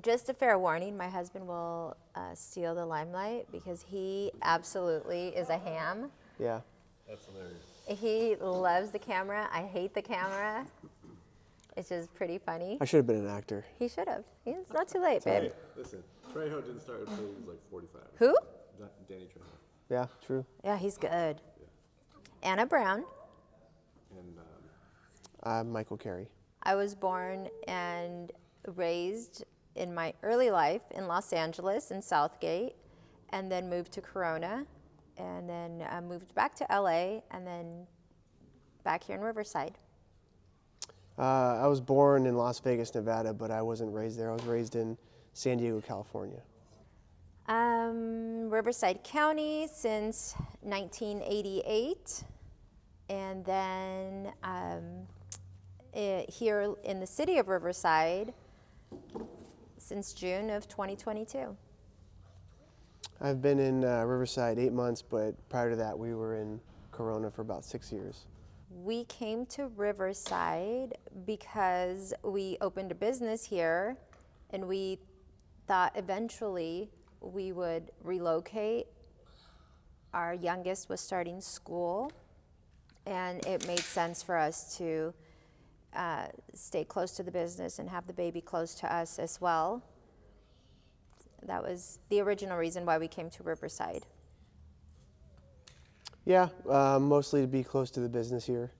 Just a fair warning, my husband will steal the limelight because he absolutely is a ham. Yeah. That's hilarious. He loves the camera. I hate the camera. It's just pretty funny. I should have been an actor. He should have. It's not too late, babe. Hey, listen, Trejo didn't start until he was like 45. Who? Danny Trejo. Yeah, true. Yeah, he's good. Anna Brown. And I'm Michael Carey. I was born and raised in my early life in Los Angeles in Southgate, and then moved to Corona, and then moved back to LA, and then back here in Riverside. I was born in Las Vegas, Nevada, but I wasn't raised there. I was raised in San Diego, California. Riverside County since 1988, and then here in the city of Riverside since June of 2022. I've been in Riverside 8 months, but prior to that, we were in Corona for about 6 years. We came to Riverside because we opened a business here, and we thought eventually we would relocate. Our youngest was starting school, and it made sense for us to stay close to the business and have the baby close to us as well. That was the original reason why we came to Riverside. Yeah, mostly to be close to the business here,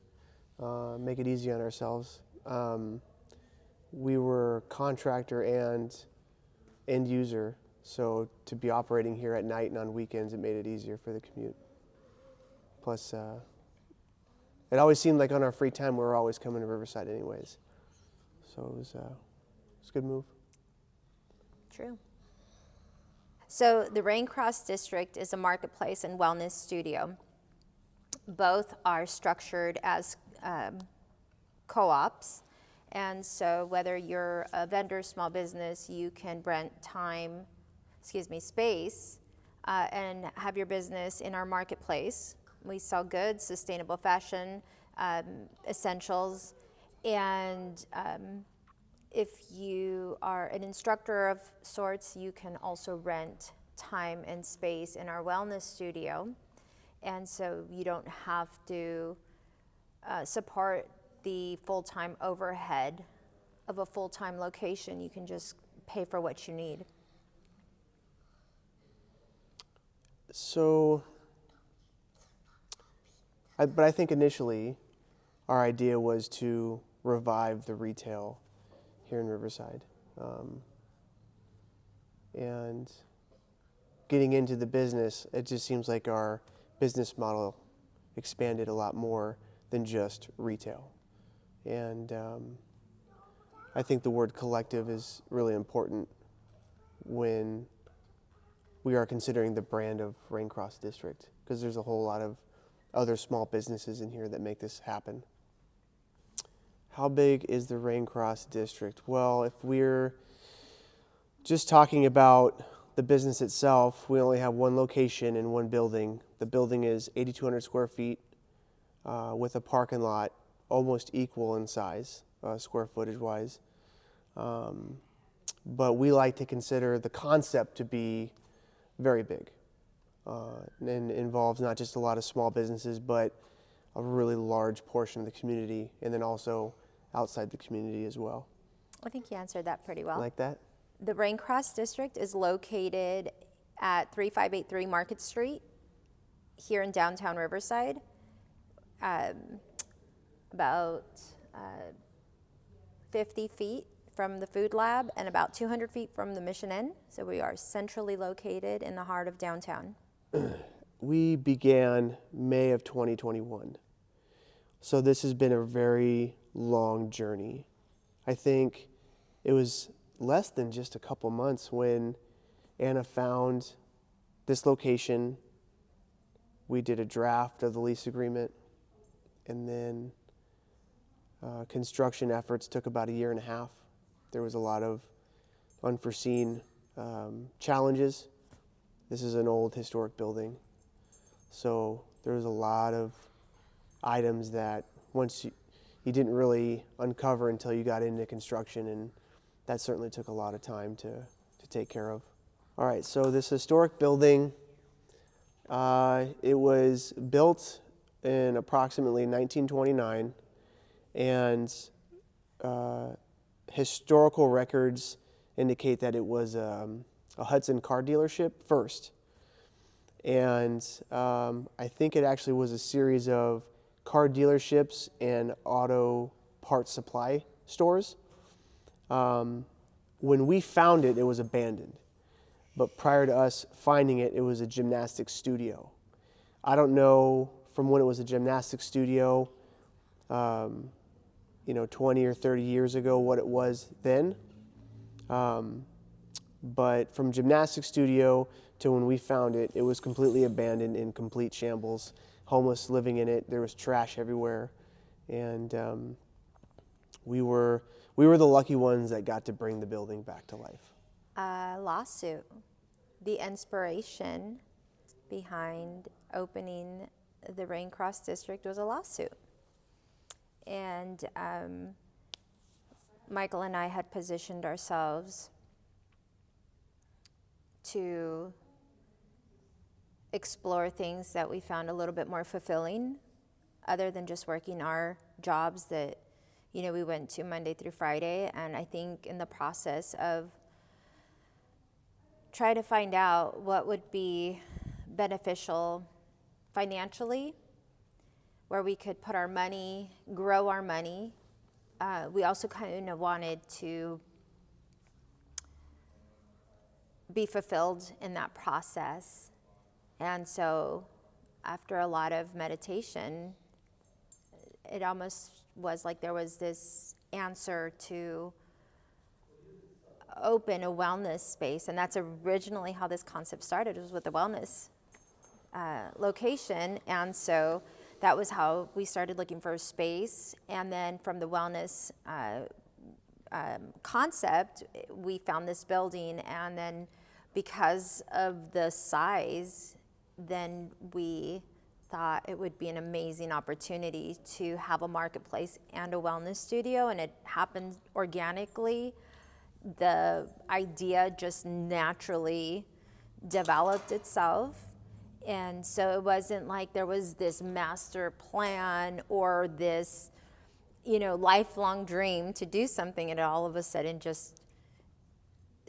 make it easy on ourselves. We were contractor and end user, so to be operating here at night and on weekends, it made it easier for the commute. Plus, it always seemed like on our free time we were always coming to Riverside anyways, so it was a good move. True. So the Raincross District is a marketplace and wellness studio. Both are structured as co-ops, and so whether you're a vendor, small business, you can rent space and have your business in our marketplace. We sell goods, sustainable fashion, essentials, and if you are an instructor of sorts, you can also rent time and space in our wellness studio. And so you don't have to support the full-time overhead of a full-time location. You can just pay for what you need. So, but I think initially our idea was to revive the retail here in Riverside. And getting into the business, it just seems like our business model expanded a lot more than just retail. And I think the word collective is really important when we are considering the brand of Raincross District, because there's a whole lot of other small businesses in here that make this happen. How big is the Raincross District? Well, if we're just talking about the business itself, we only have one location in one building. The building is 8,200 square feet with a parking lot almost equal in size, square footage wise. But we like to consider the concept to be very big and involves not just a lot of small businesses, but a really large portion of the community, and then also outside the community as well. I think you answered that pretty well. Like that? The Raincross District is located at 3583 Market Street here in downtown Riverside, about 50 feet from the Food Lab and about 200 feet from the Mission Inn. So we are centrally located in the heart of downtown. We began May of 2021. So this has been a very long journey. I think it was less than just a couple months when Anna found this location. We did a draft of the lease agreement, and then construction efforts took about a year and a half. There was a lot of unforeseen challenges. This is an old historic building, so there was a lot of items that once you didn't really uncover until you got into construction, and that certainly took a lot of time to take care of. All right, so this historic building, it was built in approximately 1929, and historical records indicate that it was a Hudson car dealership first. And I think it actually was a series of car dealerships and auto parts supply stores. When we found it, it was abandoned. But prior to us finding it, it was a gymnastics studio. I don't know from when it was a gymnastics studio, 20 or 30 years ago, what it was then. But from gymnastics studio to when we found it, it was completely abandoned, in complete shambles, homeless living in it. There was trash everywhere. And we were the lucky ones that got to bring the building back to life. Lawsuit. The inspiration behind opening the Raincross District was a lawsuit. And Michael and I had positioned ourselves to explore things that we found a little bit more fulfilling, other than just working our jobs that, we went to Monday through Friday. And I think in the process of try to find out what would be beneficial financially, where we could put our money, grow our money. We also kind of wanted to be fulfilled in that process. And so after a lot of meditation, it almost was like there was this answer to open a wellness space. And that's originally how this concept started, was with the wellness location. And so that was how we started looking for a space. And then from the wellness concept, we found this building. And then because of the size, then we thought it would be an amazing opportunity to have a marketplace and a wellness studio. And it happened organically. The idea just naturally developed itself. And so it wasn't like there was this master plan or this, lifelong dream to do something. And it all of a sudden just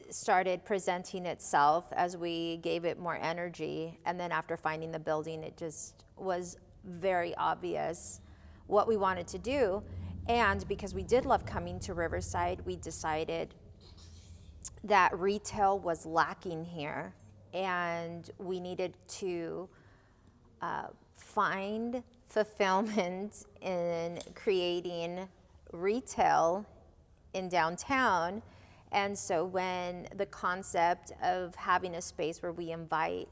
started presenting itself as we gave it more energy. And then after finding the building, it just was very obvious what we wanted to do. And because we did love coming to Riverside, we decided that retail was lacking here, and we needed to find fulfillment in creating retail in downtown. And so when the concept of having a space where we invite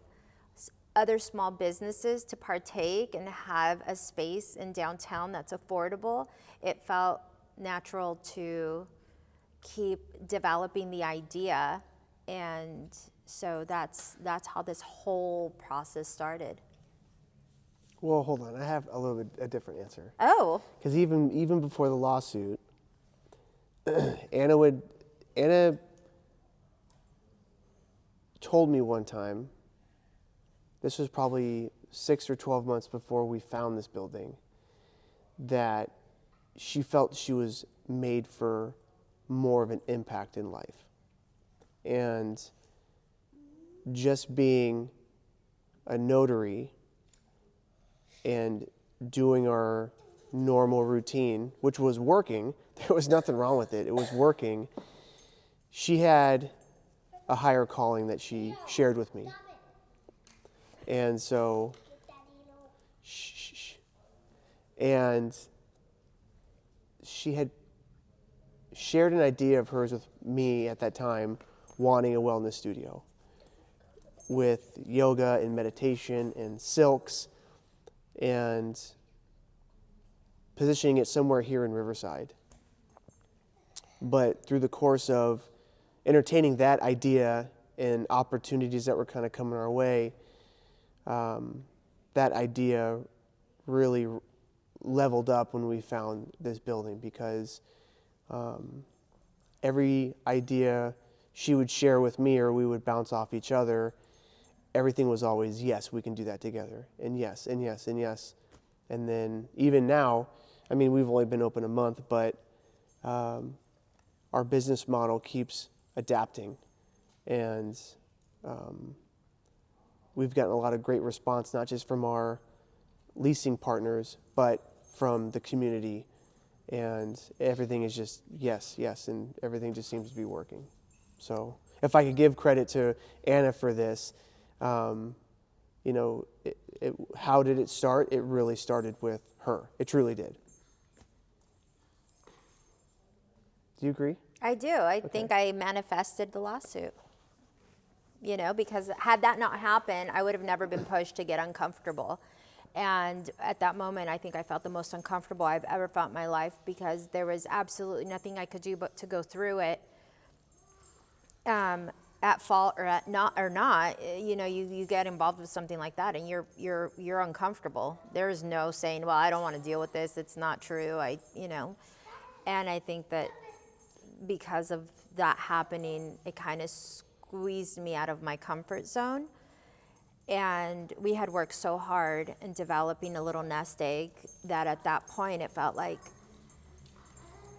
other small businesses to partake and have a space in downtown that's affordable, it felt natural to keep developing the idea. And so that's how this whole process started. Well, hold on. I have a little bit a different answer. Oh. Because even before the lawsuit, Anna told me one time, this was probably 6 or 12 months before we found this building, that she felt she was made for more of an impact in life. And just being a notary and doing our normal routine, which was working, there was nothing wrong with it, it was working. She had a higher calling that she shared with me. And so, and she had shared an idea of hers with me at that time, wanting a wellness studio with yoga and meditation and silks, and positioning it somewhere here in Riverside. But through the course of entertaining that idea and opportunities that were kind of coming our way, that idea really leveled up when we found this building, because every idea she would share with me or we would bounce off each other, everything was always, yes, we can do that together, and yes, and yes, and yes. And then even now, I mean, we've only been open a month, but our business model keeps adapting, and we've gotten a lot of great response, not just from our leasing partners, but from the community, and everything is just yes, yes, and everything just seems to be working. So if I could give credit to Anna for this, you know, how did it start? It really started with her. It truly did. Do you agree? I do. I think I manifested the lawsuit. You know, because had that not happened, I would have never been pushed to get uncomfortable. And at that moment, I think I felt the most uncomfortable I've ever felt in my life, because there was absolutely nothing I could do but to go through it at fault or at not. You know, you get involved with something like that and you're uncomfortable. There's no saying, well, I don't want to deal with this. It's not true. And I think that because of that happening, it kind of squeezed me out of my comfort zone. And we had worked so hard in developing a little nest egg that at that point it felt like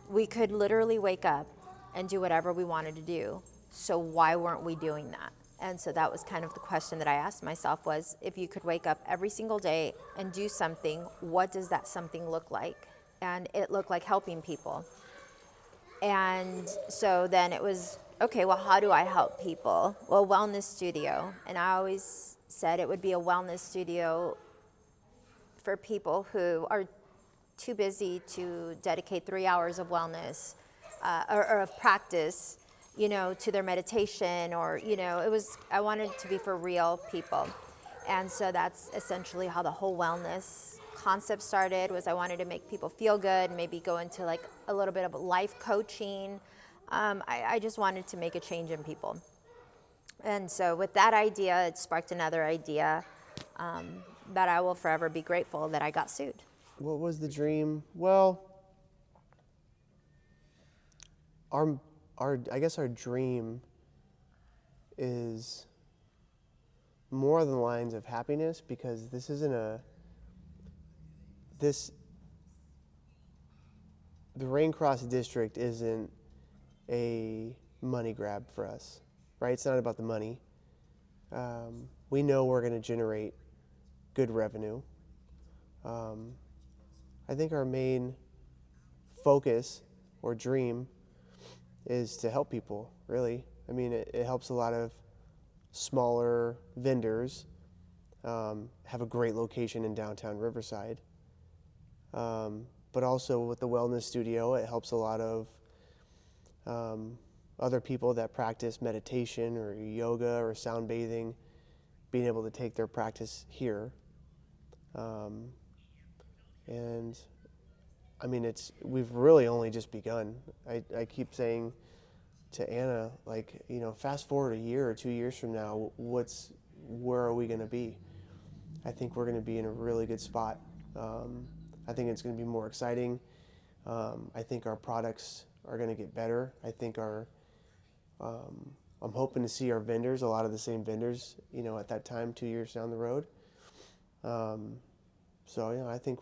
we could literally wake up and do whatever we wanted to do. So why weren't we doing that? And so that was kind of the question that I asked myself, was if you could wake up every single day and do something, what does that something look like? And it looked like helping people. And so then it was, okay, well, how do I help people? Well, wellness studio. And I always said it would be a wellness studio for people who are too busy to dedicate 3 hours of wellness or of practice, you know, to their meditation, or, you know, I wanted it to be for real people. And so that's essentially how the whole wellness concept started. Was I wanted to make people feel good, maybe go into like a little bit of life coaching. I just wanted to make a change in people. And so with that idea, it sparked another idea that I will forever be grateful that I got sued. What was the dream? Well, I guess our dream is more than the lines of happiness, because this isn't the Raincross District isn't a money grab for us, right? It's not about the money. We know we're going to generate good revenue. I think our main focus or dream is to help people, really. I mean, it helps a lot of smaller vendors have a great location in downtown Riverside. But also with the wellness studio, it helps a lot of other people that practice meditation or yoga or sound bathing, being able to take their practice here. And I mean, we've really only just begun. I keep saying to Anna, like, you know, fast forward a year or 2 years from now, where are we going to be? I think we're going to be in a really good spot. I think it's going to be more exciting. I think our products are going to get better. I think I'm hoping to see our vendors, a lot of the same vendors, you know, at that time, 2 years down the road. So, you know, I think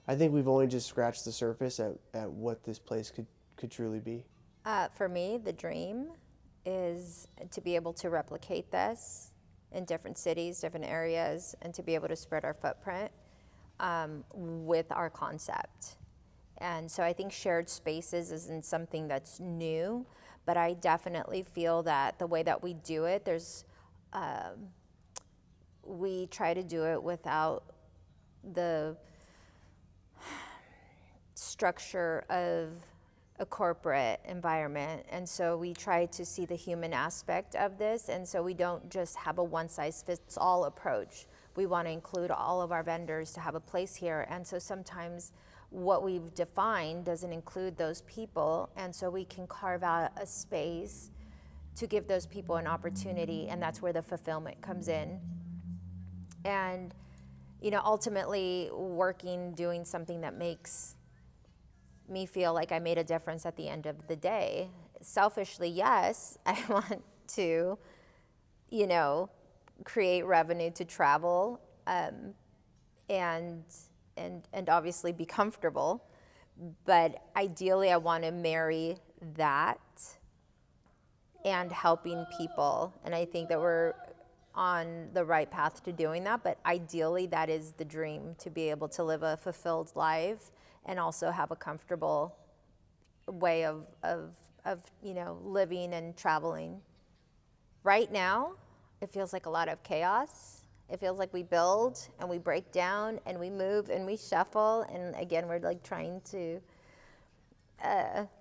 I think we've only just scratched the surface at what this place could truly be. For me, the dream is to be able to replicate this in different cities, different areas, and to be able to spread our footprint with our concept. And so I think shared spaces isn't something that's new, but I definitely feel that the way that we do it, we try to do it without the structure of a corporate environment. And so we try to see the human aspect of this. And so we don't just have a one-size-fits-all approach. We want to include all of our vendors to have a place here. And so sometimes what we've defined doesn't include those people. And so we can carve out a space to give those people an opportunity. And that's where the fulfillment comes in. And, you know, ultimately doing something that makes me feel like I made a difference at the end of the day. Selfishly, yes, I want to, you know, create revenue to travel, and obviously be comfortable. But ideally, I want to marry that and helping people. And I think that we're on the right path to doing that. But ideally, that is the dream, to be able to live a fulfilled life and also have a comfortable way of you know, living and traveling. Right now, it feels like a lot of chaos. It feels like we build and we break down and we move and we shuffle. And again, we're like trying to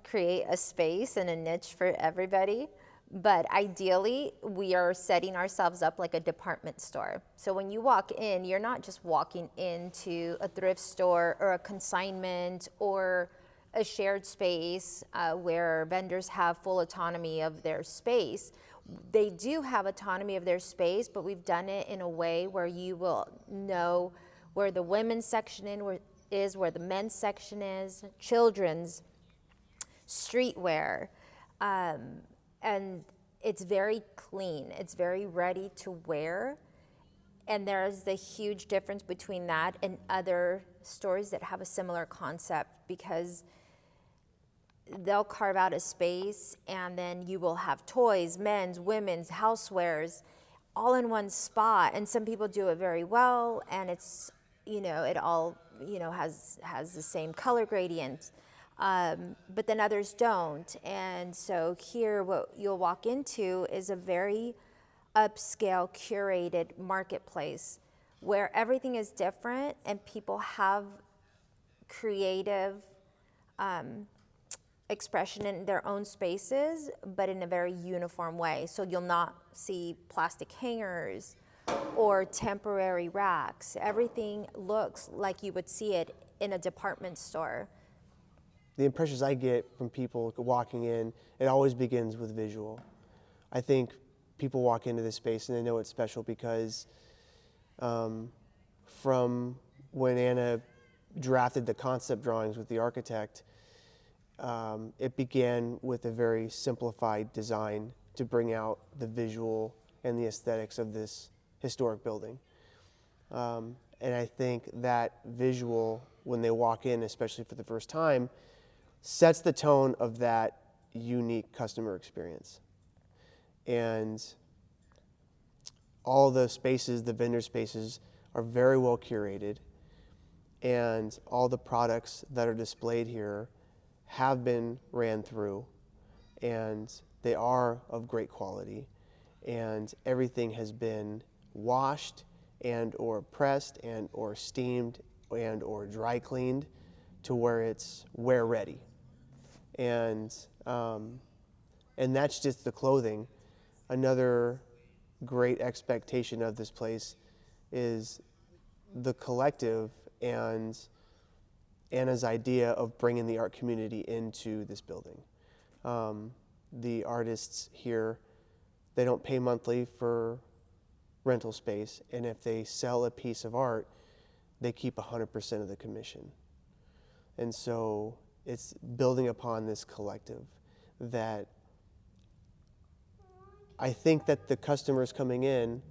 create a space and a niche for everybody. But ideally, we are setting ourselves up like a department store. So when you walk in, you're not just walking into a thrift store or a consignment or a shared space where vendors have full autonomy of their space. They do have autonomy of their space, but we've done it in a way where you will know where the women's section is, where the men's section is, children's, streetwear, and it's very clean. It's very ready to wear. And there's a huge difference between that and other stores that have a similar concept, because they'll carve out a space and then you will have toys, men's, women's, housewares, all in one spot. And some people do it very well, and it's, you know, it all, you know, has the same color gradient. But then others don't. And so here, what you'll walk into is a very upscale, curated marketplace where everything is different and people have creative expression in their own spaces, but in a very uniform way. So you'll not see plastic hangers or temporary racks. Everything looks like you would see it in a department store. The impressions I get from people walking in, it always begins with visual. I think people walk into this space and they know it's special because from when Anna drafted the concept drawings with the architect, it began with a very simplified design to bring out the visual and the aesthetics of this historic building. And I think that visual, when they walk in, especially for the first time, sets the tone of that unique customer experience. And all the spaces, the vendor spaces, are very well curated, and all the products that are displayed here have been ran through, and they are of great quality, and everything has been washed and or pressed and or steamed and or dry cleaned to where it's wear ready. And that's just the clothing. Another great expectation of this place is the collective and Anna's idea of bringing the art community into this building. The artists here, they don't pay monthly for rental space, and if they sell a piece of art, they keep 100% of the commission. And so it's building upon this collective that I think that the customers coming in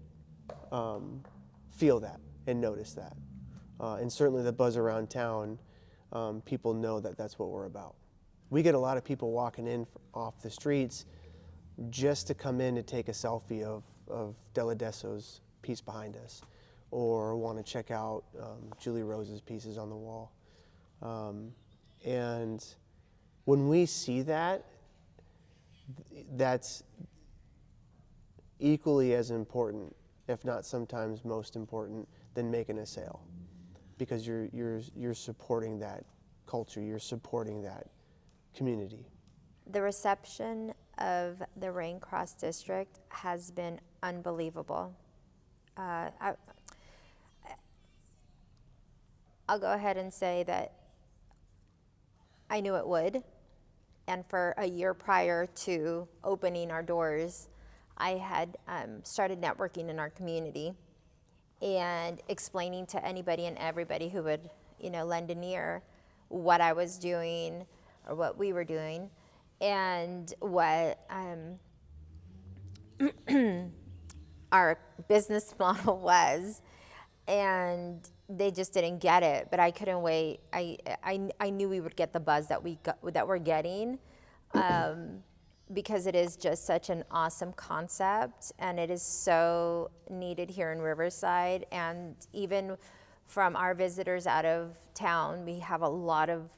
feel that and notice that. And certainly the buzz around town, people know that that's what we're about. We get a lot of people walking in off the streets just to come in to take a selfie of Deladesso's piece behind us, or want to check out Julie Rose's pieces on the wall. And when we see that, that's equally as important, if not sometimes most important, than making a sale, because you're supporting that culture, you're supporting that community. The reception of the Raincross District has been unbelievable. I'll go ahead and say that I knew it would, and for a year prior to opening our doors, I had started networking in our community and explaining to anybody and everybody who would, lend an ear what I was doing or what we were doing and what our business model was, and they just didn't get it. But I couldn't wait. I knew we would get the buzz that we're getting, because it is just such an awesome concept, and it is so needed here in Riverside. And even from our visitors out of town, we have a lot of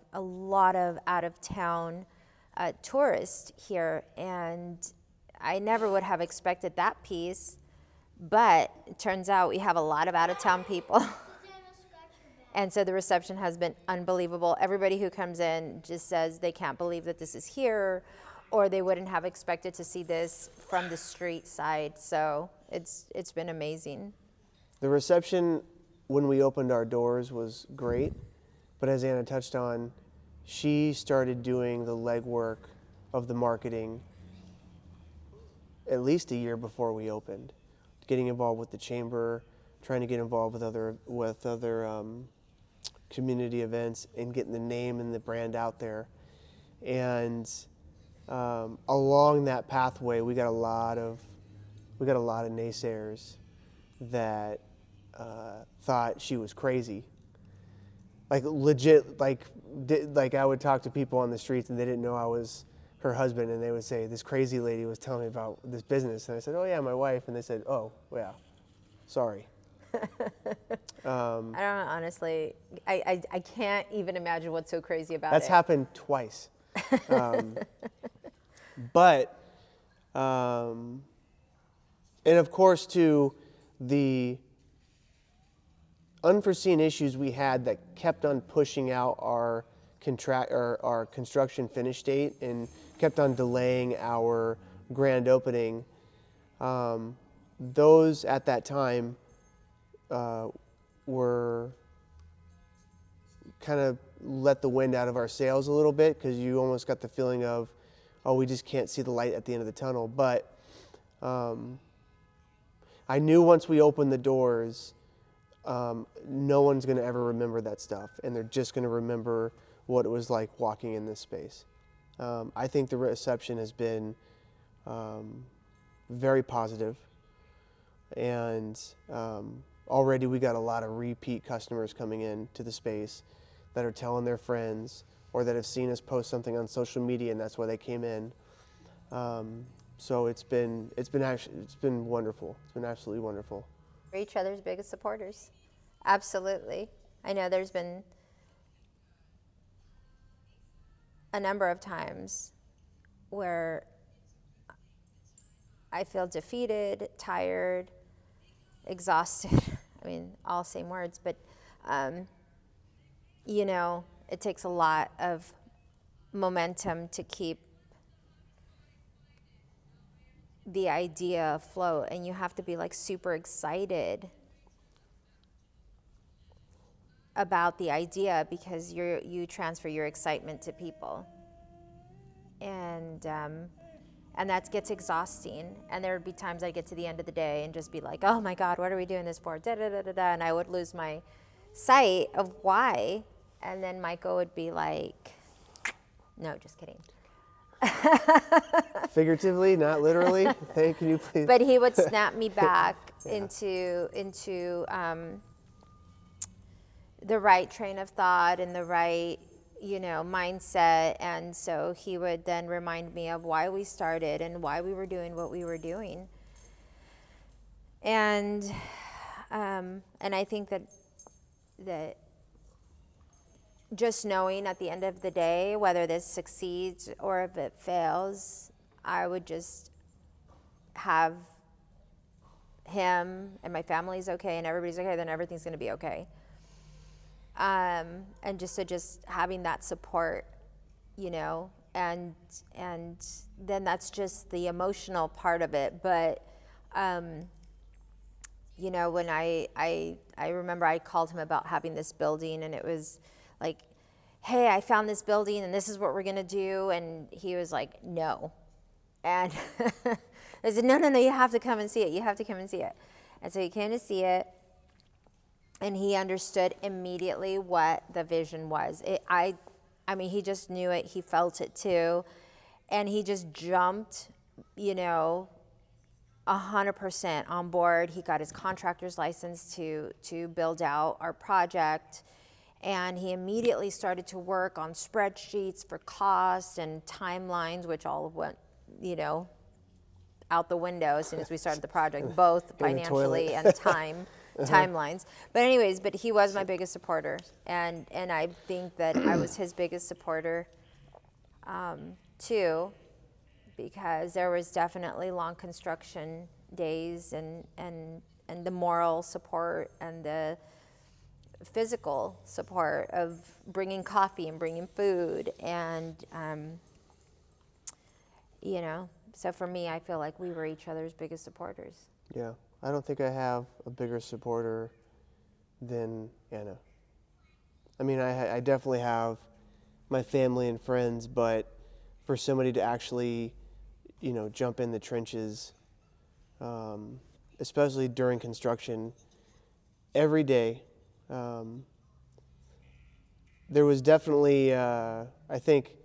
out of town tourists here, and I never would have expected that piece. But it turns out we have a lot of out-of-town people. And so the reception has been unbelievable. Everybody who comes in just says they can't believe that this is here, or they wouldn't have expected to see this from the street side. So it's been amazing. The reception when we opened our doors was great, but as Anna touched on, she started doing the legwork of the marketing at least a year before we opened. Getting involved with the chamber, trying to get involved with other community events, and getting the name and the brand out there. And along that pathway, we got a lot of naysayers that thought she was crazy. Like legit, like I would talk to people on the streets and they didn't know I was her husband, and they would say, this crazy lady was telling me about this business. And I said, oh yeah, my wife. And they said, oh yeah, sorry. I don't know, honestly, I can't even imagine what's so crazy about That's it. happened twice. But, and of course too, the unforeseen issues we had that kept on pushing out our construction finish date and kept on delaying our grand opening. Those at that time were kind of let the wind out of our sails a little bit, because you almost got the feeling of, oh, we just can't see the light at the end of the tunnel. But I knew once we opened the doors, no one's going to ever remember that stuff, and they're just going to remember what it was like walking in this space. I think the reception has been very positive, and already we got a lot of repeat customers coming in to the space that are telling their friends, or that have seen us post something on social media and that's why they came in. So it's been wonderful. It's been absolutely wonderful. We're each other's biggest supporters. Absolutely. I know there's been a number of times where I feel defeated, tired, exhausted. I mean, all same words, but you know, it takes a lot of momentum to keep the idea afloat, and you have to be like super excited about the idea, because you transfer your excitement to people, and that gets exhausting. And there would be times I get to the end of the day and just be like, oh my God, what are we doing this for? Da, da, da, da, da. And I would lose my sight of why. And then Michael would be like, no, just kidding. Figuratively, not literally. Hey, can you please? But he would snap me back into the right train of thought and the right, mindset. And so he would then remind me of why we started and why we were doing what we were doing. And I think that just knowing at the end of the day, whether this succeeds or if it fails, I would just have him and my family's okay and everybody's okay, then everything's going to be okay. And just having that support, and then that's just the emotional part of it. But, when I remember I called him about having this building, and it was like, hey, I found this building and this is what we're going to do. And he was like, no. And I said, no, you have to come and see it. You have to come and see it. And so he came to see it. and he understood immediately what the vision was. I mean, he just knew it. He felt it too, and he just jumped, 100% on board. He got his contractor's license to build out our project, and he immediately started to work on spreadsheets for costs and timelines, which all went, out the window as soon as we started the project, both financially and timelines. But anyways, he was my biggest supporter, and I think that I was his biggest supporter too, because there was definitely long construction days and the moral support and the physical support of bringing coffee and bringing food and so for me, I feel like we were each other's biggest supporters. Yeah, I don't think I have a bigger supporter than Anna. I mean, I definitely have my family and friends, but for somebody to actually, jump in the trenches, especially during construction, every day, there was definitely, I think,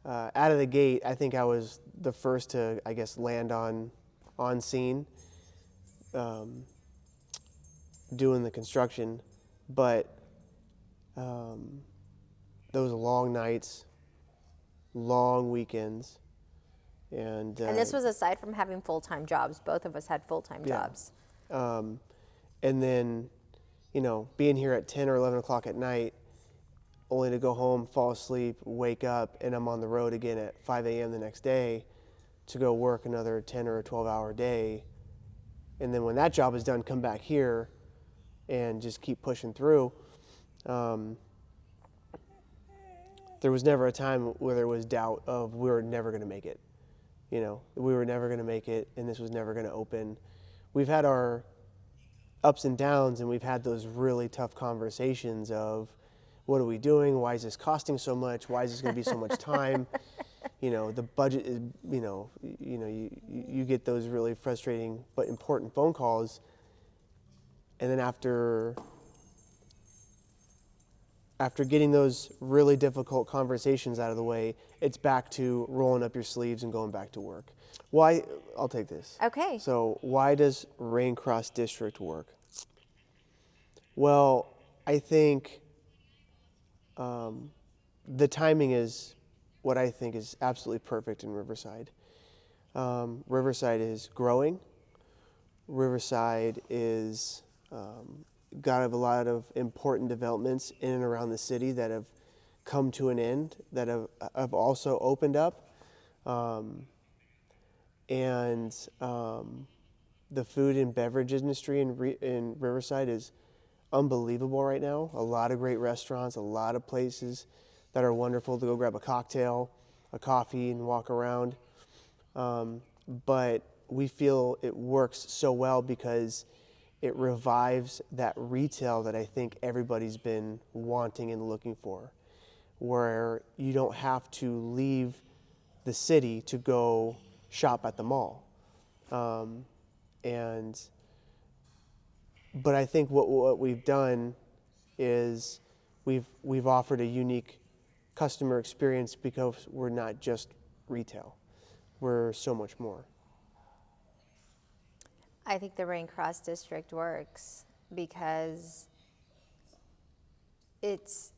out of the gate, I think I was the first to, I guess, land on scene, doing the construction, but those long nights, long weekends, and this was aside from having full-time jobs. Both of us had full-time jobs. and then, being here at 10 or 11 o'clock at night, only to go home, fall asleep, wake up, and I'm on the road again at 5 a.m. the next day to go work another 10 or 12-hour day. And then when that job is done, come back here and just keep pushing through. There was never a time where there was doubt of we were never going to make it. We were never going to make it, and this was never going to open. We've had our ups and downs, and we've had those really tough conversations of, what are we doing? Why is this costing so much? Why is this going to be so much time? The budget is, you get those really frustrating but important phone calls. And then after getting those really difficult conversations out of the way, it's back to rolling up your sleeves and going back to work. Why? I'll take this. Okay. So why does Raincross District work? Well, I think the timing is what I think is absolutely perfect in Riverside. Riverside is growing. Riverside is got a lot of important developments in and around the city that have come to an end, that have also opened up. And the food and beverage industry in Riverside is unbelievable right now. A lot of great restaurants, a lot of places that are wonderful to go grab a cocktail, a coffee, and walk around. But we feel it works so well because it revives that retail that I think everybody's been wanting and looking for, where you don't have to leave the city to go shop at the mall. But I think what we've done is we've offered a unique customer experience because we're not just retail. We're so much more. I think the Raincross District works because it's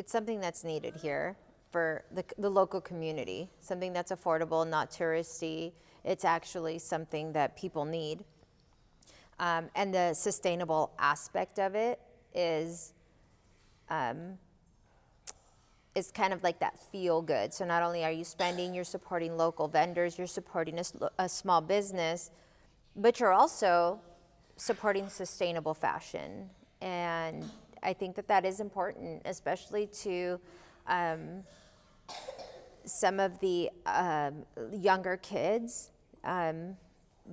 something that's needed here for the local community, something that's affordable, not touristy. It's actually something that people need. And the sustainable aspect of it is kind of like that feel good. So not only are you spending, you're supporting local vendors, you're supporting a small business, but you're also supporting sustainable fashion. And I think that is important, especially to some of the younger kids.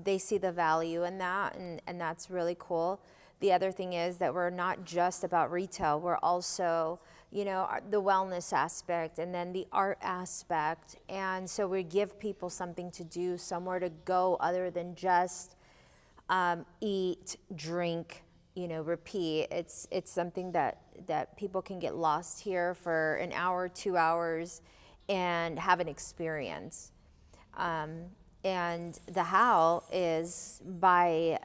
They see the value in that, and that's really cool. The other thing is that we're not just about retail. We're also, the wellness aspect and then the art aspect. And so we give people something to do, somewhere to go other than just eat, drink, repeat. It's something that people can get lost here for an hour, 2 hours, and have an experience. And the how is by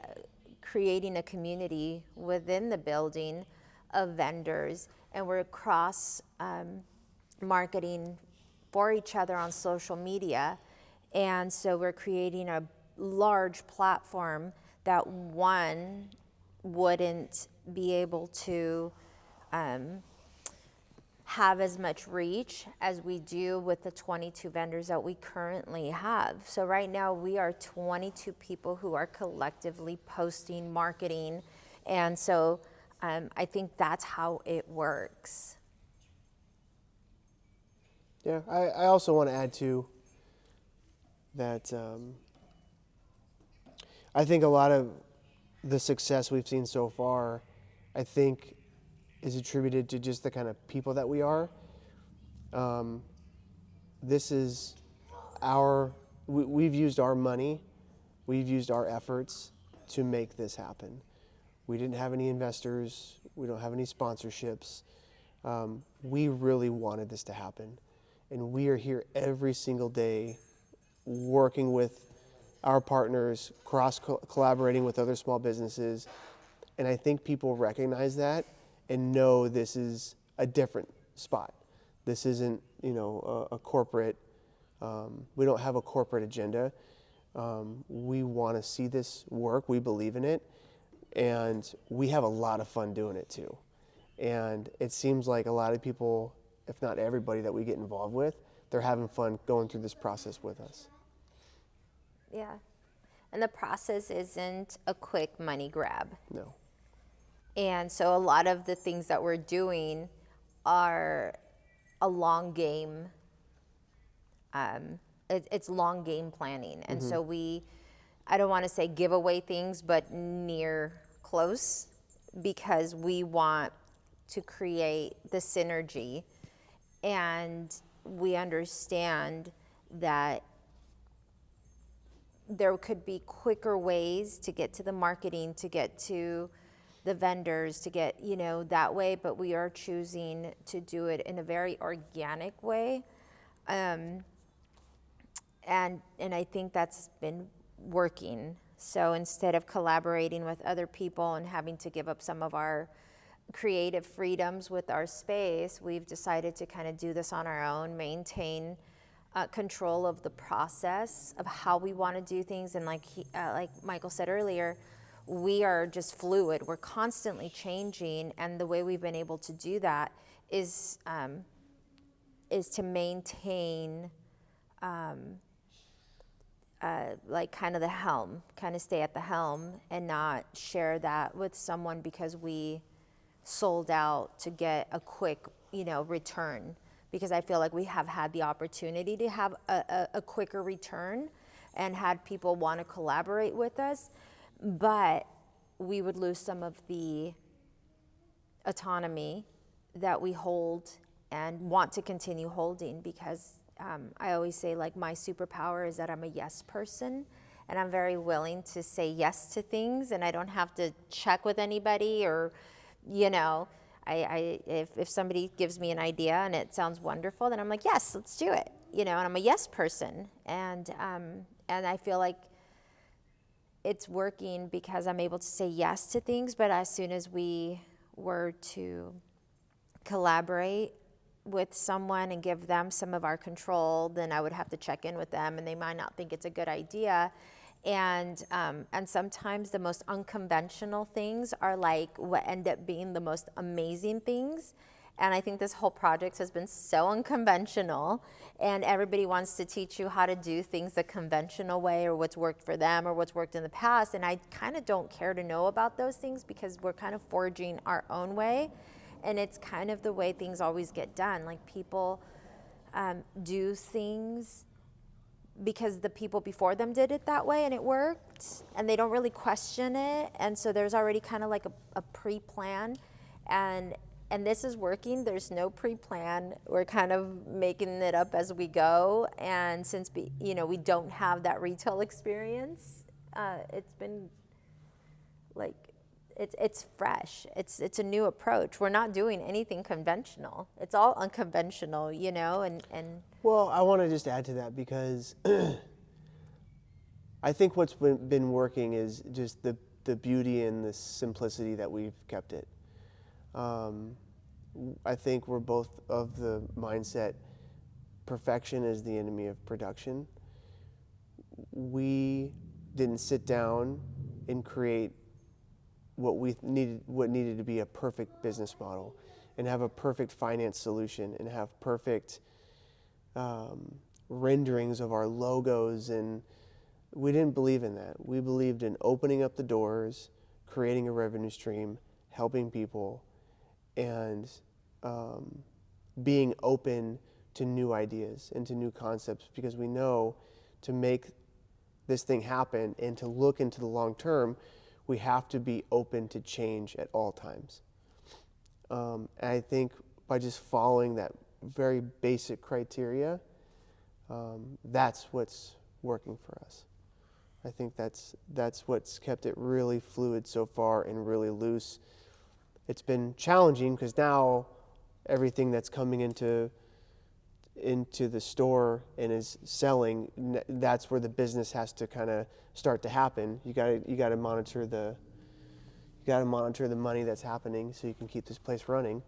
creating a community within the building of vendors, and we're cross marketing for each other on social media. And so we're creating a large platform that one wouldn't be able to have as much reach as we do with the 22 vendors that we currently have. So right now we are 22 people who are collectively posting, marketing, and so I think that's how it works. Yeah, I also want to add to that. I think a lot of the success we've seen so far, I think, is attributed to just the kind of people that we are. This is we've used our money, we've used our efforts to make this happen. We didn't have any investors, we don't have any sponsorships. We really wanted this to happen. And we are here every single day working with our partners, collaborating with other small businesses. And I think people recognize that and know this is a different spot. This isn't, a corporate, we don't have a corporate agenda. We want to see this work. We believe in it. And we have a lot of fun doing it too. And it seems like a lot of people, if not everybody that we get involved with, they're having fun going through this process with us. Yeah. And the process isn't a quick money grab. No. And so a lot of the things that we're doing are a long game. It's long game planning. And so I don't want to say give away things, but near close, because we want to create the synergy. And we understand that there could be quicker ways to get to the marketing, to get to the vendors, to get, that way, but we are choosing to do it in a very organic way. And I think that's been working. So instead of collaborating with other people and having to give up some of our creative freedoms with our space, we've decided to kind of do this on our own, maintain control of the process of how we want to do things. And like Michael said earlier, we are just fluid. We're constantly changing, and the way we've been able to do that is to maintain like kind of the helm, kind of stay at the helm and not share that with someone because we sold out to get a quick, return. Because I feel like we have had the opportunity to have a quicker return and had people want to collaborate with us, but we would lose some of the autonomy that we hold and want to continue holding, because I always say, like, my superpower is that I'm a yes person, and I'm very willing to say yes to things, and I don't have to check with anybody, or, if somebody gives me an idea and it sounds wonderful, then I'm like, yes, let's do it, and I'm a yes person, and I feel like it's working because I'm able to say yes to things. But as soon as we were to collaborate with someone and give them some of our control, then I would have to check in with them, and they might not think it's a good idea. And sometimes the most unconventional things are like what end up being the most amazing things. And I think this whole project has been so unconventional, and everybody wants to teach you how to do things the conventional way, or what's worked for them, or what's worked in the past. And I kind of don't care to know about those things, because we're kind of forging our own way. And it's kind of the way things always get done. Like, people do things because the people before them did it that way and it worked, and they don't really question it. And so there's already kind of like a pre-plan, and this is working. There's no pre-plan. We're kind of making it up as we go. And since we don't have that retail experience, it's been like It's fresh. It's a new approach. We're not doing anything conventional. It's all unconventional, you know, and Well, I want to just add to that because I think what's been working is just the beauty and the simplicity that we've kept it. I think we're both of the mindset perfection is the enemy of production. We didn't sit down and create what needed to be a perfect business model and have a perfect finance solution and have perfect renderings of our logos, and we didn't believe in that. We believed in opening up the doors, creating a revenue stream, helping people, and being open to new ideas and to new concepts, because we know to make this thing happen and to look into the long term, we have to be open to change at all times. And I think by just following that very basic criteria, that's what's working for us. I think that's what's kept it really fluid so far and really loose. It's been challenging because now everything that's coming into the store and is selling, that's where the business has to kind of start to happen. You got to monitor the money that's happening so you can keep this place running.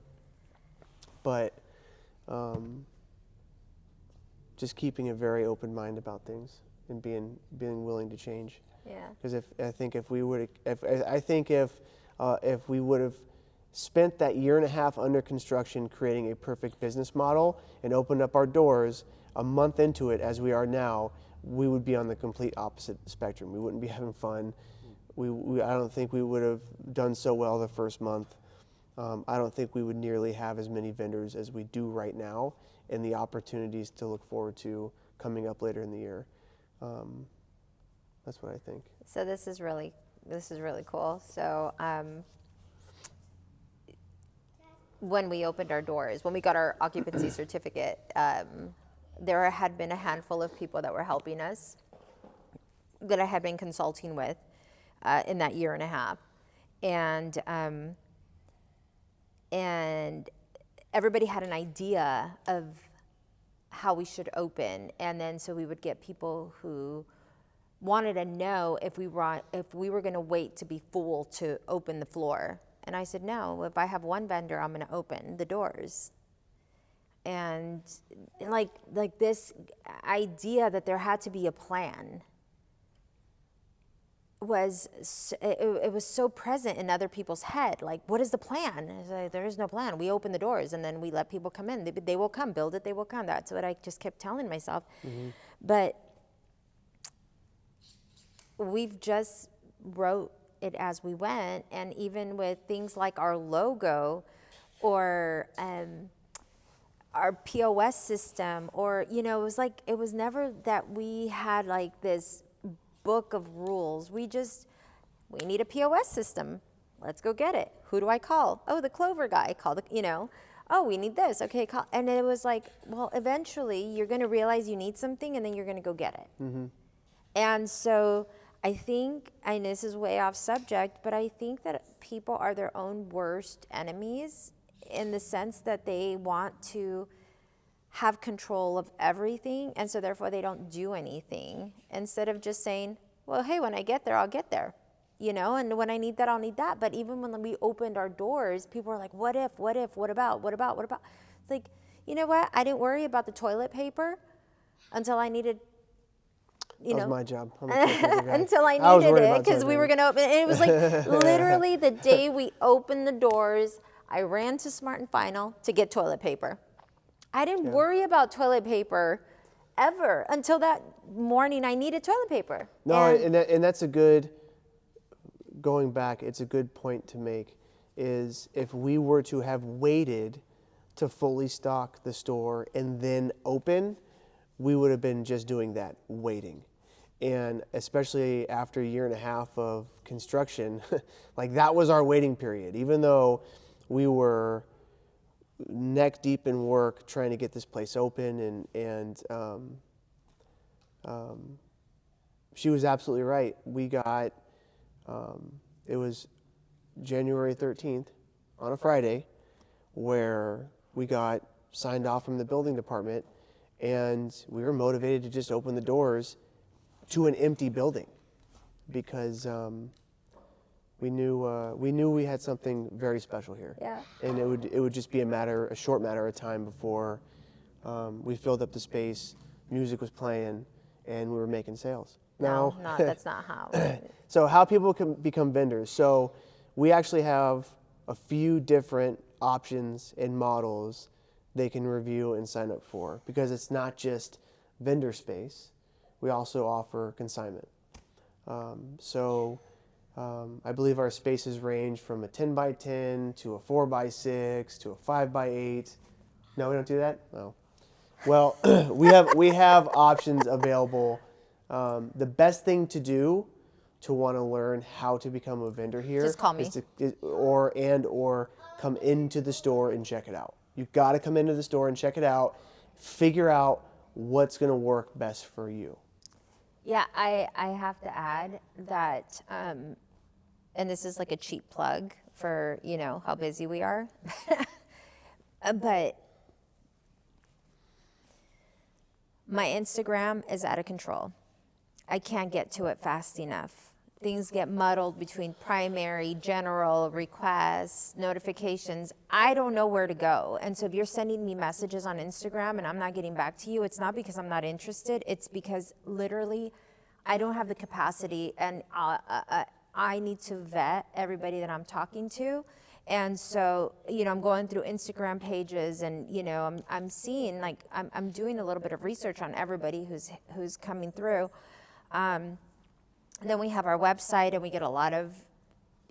But just keeping a very open mind about things and being willing to change. yeah. Because if we would have spent that year and a half under construction creating a perfect business model and opened up our doors a month into it as we are now, we would be on the complete opposite spectrum. We wouldn't be having fun. I don't think we would have done so well the first month. I don't think we would nearly have as many vendors as we do right now and the opportunities to look forward to coming up later in the year. That's what I think. So this is really cool. So when we opened our doors, when we got our occupancy certificate, there had been a handful of people that were helping us that I had been consulting with in that year and a half, and everybody had an idea of how we should open, and then so we would get people who wanted to know if we were going to wait to be full to open the floor. And I said, no, if I have one vendor, I'm going to open the doors. And like this idea that there had to be a plan it was so present in other people's head. Like, what is the plan? It's like, there is no plan. We open the doors and then we let people come in. They will come. Build it, they will come. That's what I just kept telling myself. Mm-hmm. But we've just wrote it as we went, and even with things like our logo or our POS system, or it was never that we had like this book of rules. We need a POS system. Let's go get it. Who do I call? Oh, the Clover guy. Call oh, we need this. Okay, call. And it was like, well, eventually you're going to realize you need something, and then you're going to go get it. Mm-hmm. And so I think, and this is way off subject, but I think that people are their own worst enemies in the sense that they want to have control of everything, and so therefore they don't do anything, instead of just saying, well, hey, when I get there, I'll get there, and when I need that, I'll need that. But even when we opened our doors, people were like, what if, what about? It's like, you know what? I didn't worry about the toilet paper until I needed, that was my job. I'm a guy. Until I needed it, because we were going to open. And it was like literally the day we opened the doors, I ran to Smart and Final to get toilet paper. I didn't worry about toilet paper ever until that morning I needed toilet paper. No, and that's a good, going back, it's a good point to make, is if we were to have waited to fully stock the store and then open, we would have been just doing that, waiting. And especially after a year and a half of construction, like that was our waiting period. Even though we were neck deep in work trying to get this place open, and she was absolutely right. We got, it was January 13th on a Friday where we got signed off from the building department and we were motivated to just open the doors to an empty building because we knew we had something very special here. Yeah. And it would just be a short matter of time before we filled up the space, music was playing, and we were making sales. No, that's not how. So how people can become vendors. So we actually have a few different options and models they can review and sign up for because it's not just vendor space. We also offer consignment. I believe our spaces range from a 10 by 10 to a 4 by 6 to a 5 by 8. No, we don't do that? No. Well, we have options available. The best thing to do to want to learn how to become a vendor here Just call me. or come into the store and check it out. You've got to come into the store and check it out, figure out what's going to work best for you. Yeah, I have to add that, and this is like a cheap plug for, how busy we are. But my Instagram is out of control. I can't get to it fast enough. Things get muddled between primary, general, requests, notifications. I don't know where to go. And so if you're sending me messages on Instagram and I'm not getting back to you, it's not because I'm not interested. It's because literally I don't have the capacity and I need to vet everybody that I'm talking to. And so, I'm going through Instagram pages and, I'm seeing, I'm doing a little bit of research on everybody who's coming through. Then we have our website and we get a lot of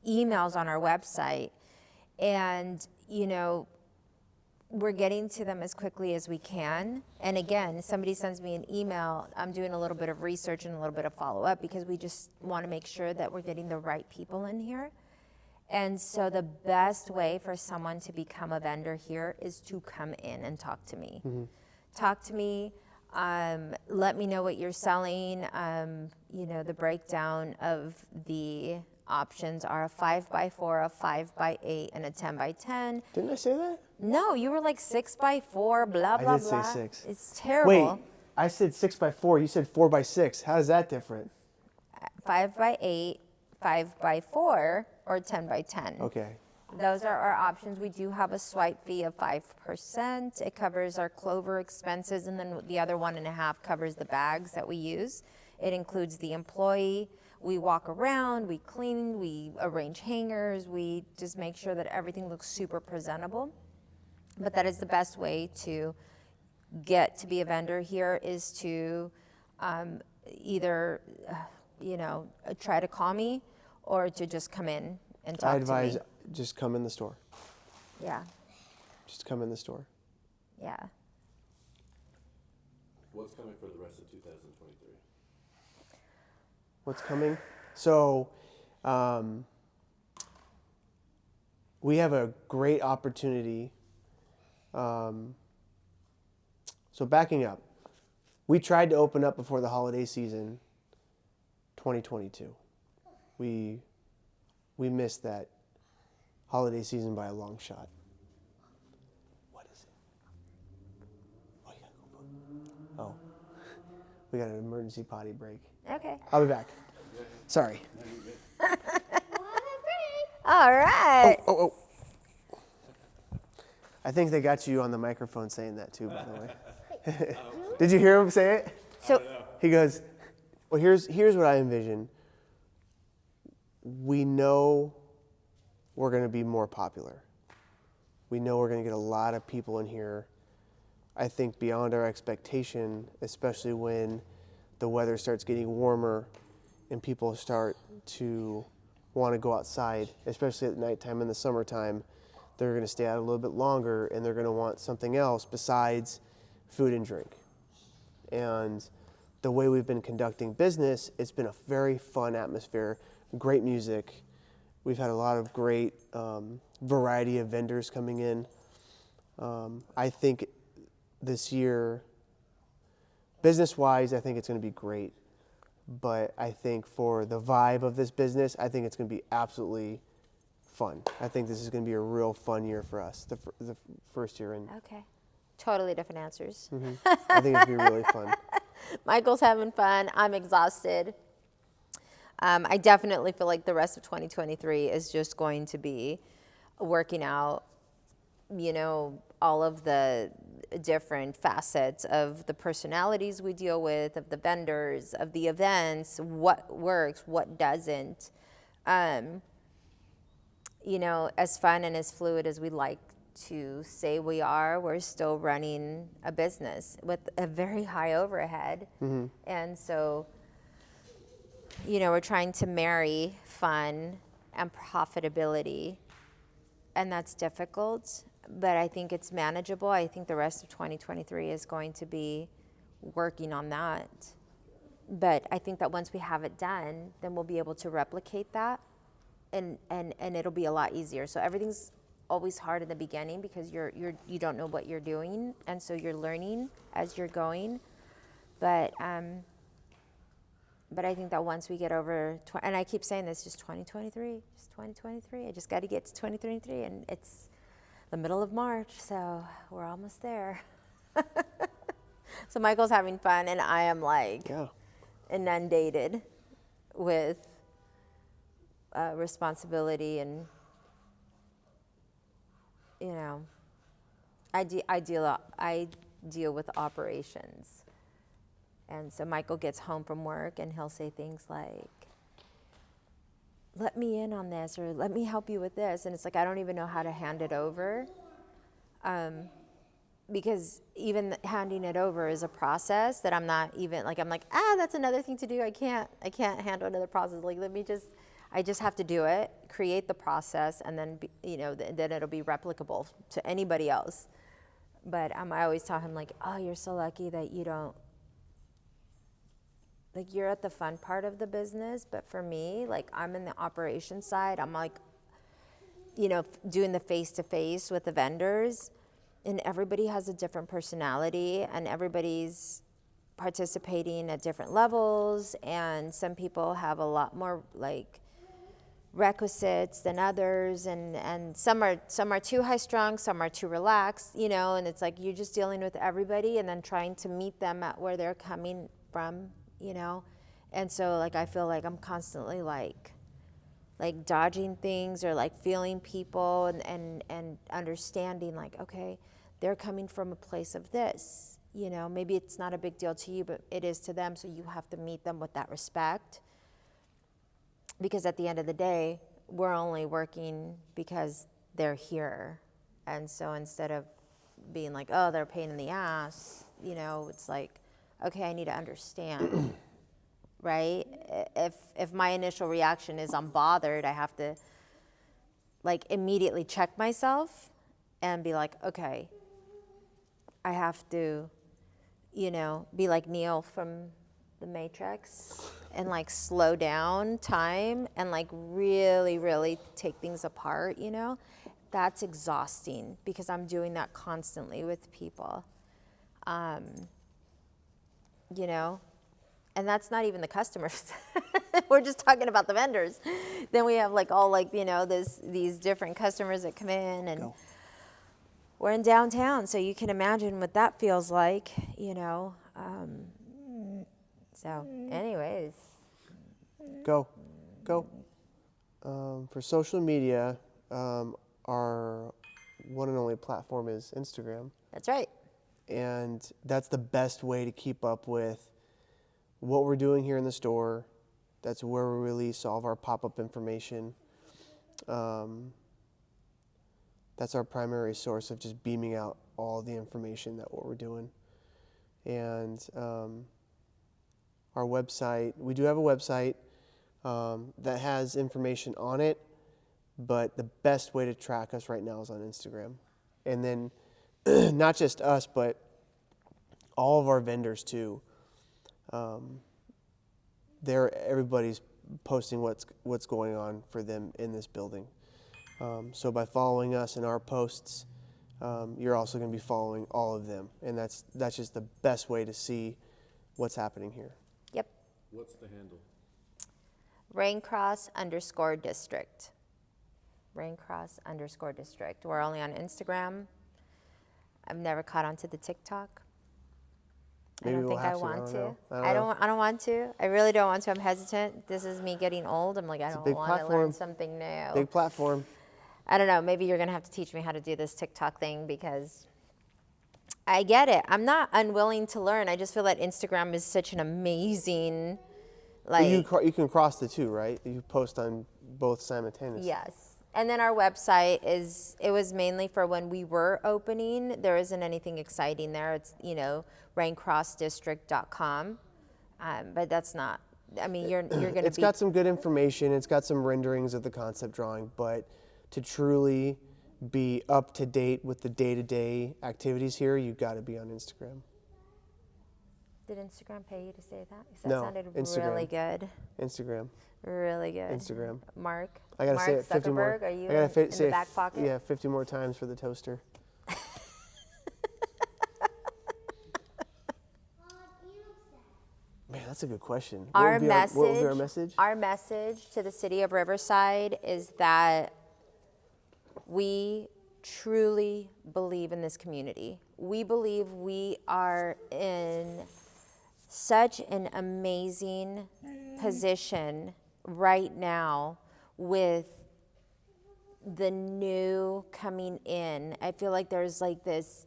emails on our website. And, we're getting to them as quickly as we can. And again, somebody sends me an email, I'm doing a little bit of research and a little bit of follow-up because we just want to make sure that we're getting the right people in here. And so the best way for someone to become a vendor here is to come in and talk to me. Mm-hmm. Talk to me, let me know what you're selling. The breakdown of the options are a 5 by 4, a 5 by 8, and a 10 by 10. Didn't I say that? No, you were like 6 by 4, blah, blah, I did blah. say 6. It's terrible. Wait, I said 6 by 4. You said 4 by 6. How is that different? 5 by 8, 5 by 4, or 10 by 10. Okay. Those are our options. We do have a swipe fee of 5%. It covers our Clover expenses, and then the other 1.5% covers the bags that we use. It includes the employee. We walk around, we clean, we arrange hangers, we just make sure that everything looks super presentable. But that is the best way to get to be a vendor here is to either, try to call me or to just come in and talk to me. I advise just come in the store. Yeah. Just come in the store. Yeah. What's coming for the rest of 2023? What's coming? So we have a great opportunity. So backing up, we tried to open up before the holiday season 2022. We missed that holiday season by a long shot. What is it? Oh, you gotta go. Oh, we got an emergency potty break. Okay. I'll be back. Sorry. All right. Oh. I think they got you on the microphone saying that too, by the way. Did you hear him say it? So He goes, well, here's what I envision. We know we're going to be more popular. We know we're going to get a lot of people in here, I think, beyond our expectation, especially when the weather starts getting warmer and people start to want to go outside, especially at nighttime in the summertime. They're going to stay out a little bit longer and they're going to want something else besides food and drink. And the way we've been conducting business, it's been a very fun atmosphere, great music. We've had a lot of great variety of vendors coming in. I think this year, business-wise, I think it's going to be great. But I think for the vibe of this business, I think it's going to be absolutely fun. I think this is going to be a real fun year for us, the first year in. Okay. Totally different answers. I think it's going to be really fun. Michael's having fun. I'm exhausted. I definitely feel like the rest of 2023 is just going to be working out, all of the different facets of the personalities we deal with, of the vendors, of the events, what works, what doesn't. As fun and as fluid as we like to say we are, we're still running a business with a very high overhead. And so, we're trying to marry fun and profitability, and that's difficult, but I think it's manageable. I think the rest of 2023 is going to be working on that. But I think that once we have it done, then we'll be able to replicate that, and it'll be a lot easier. So everything's always hard in the beginning because you don't know what you're doing, and so you're learning as you're going. But I think that once we get over, and I keep saying this, just 2023, just 2023. I just got to get to 2023, and it's the middle of March, so we're almost there. So Michael's having fun, and I am inundated with responsibility, and I deal with operations. And so Michael gets home from work and he'll say things like, let me in on this, or let me help you with this. And it's like, I don't even know how to hand it over. Because even handing it over is a process that I'm not even, I'm like, that's another thing to do. I can't handle another process. I just have to do it, create the process, and then, then it'll be replicable to anybody else. But I always tell him, oh, you're so lucky that you don't, you're at the fun part of the business, but for me, I'm in the operations side. I'm doing the face-to-face with the vendors, and everybody has a different personality, and everybody's participating at different levels, and some people have a lot more requisites than others, and some are too high strung, some are too relaxed, and it's you're just dealing with everybody and then trying to meet them at where they're coming from. And so I feel I'm constantly dodging things, or feeling people, and understanding okay, they're coming from a place of this, maybe it's not a big deal to you, but it is to them. So you have to meet them with that respect, because at the end of the day, we're only working because they're here. And so instead of being oh, they're a pain in the ass, it's okay, I need to understand, right? If my initial reaction is I'm bothered, I have to immediately check myself and be okay, I have to, be like Neo from the Matrix and slow down time and really, really take things apart, That's exhausting because I'm doing that constantly with people. And that's not even the customers. We're just talking about the vendors. Then we have these different customers that come in, and we're in downtown, so you can imagine what that feels like, So anyways. Go. For social media, our one and only platform is Instagram. That's right. And that's the best way to keep up with what we're doing here in the store. That's where we release all of our pop-up information. That's our primary source of just beaming out all the information that what we're doing. And our website, we do have a website that has information on it, but the best way to track us right now is on Instagram. And then not just us, but all of our vendors too. Everybody's posting what's going on for them in this building. So by following us in our posts, you're also going to be following all of them, and that's just the best way to see what's happening here. Yep. What's the handle? Raincross _District. Raincross_district. We're only on Instagram. I've never caught on to the TikTok. Maybe I don't we'll think I have to. want to. Know. I don't want to. I really don't want to. I'm hesitant. This is me getting old. I'm like, I don't big want to learn platform. something new. Big platform. I don't know. Maybe you're going to have to teach me how to do this TikTok thing because I get it. I'm not unwilling to learn. I just feel that Instagram is such an amazing, But like, you can cross the two, right? You post on both simultaneously. yes. And then our website it was mainly for when we were opening. There isn't anything exciting there. It's, raincrossdistrict.com. But that's not, I mean, you're going to It's got some good information. It's got some renderings of the concept drawing, but to truly be up to date with the day-to-day activities here, you've got to be on Instagram. Did Instagram pay you to say that? 'Cause that No, sounded Instagram. really good. Instagram. Really good. Instagram. Mark I gotta say it 50 more. Zuckerberg, are you I gotta in say the it back pocket? Yeah, 50 more times for the toaster. Man, that's a good question. What would be our message? Our message to the city of Riverside is that we truly believe in this community. We believe we are in such an amazing position right now with the new coming in. I feel like there's like this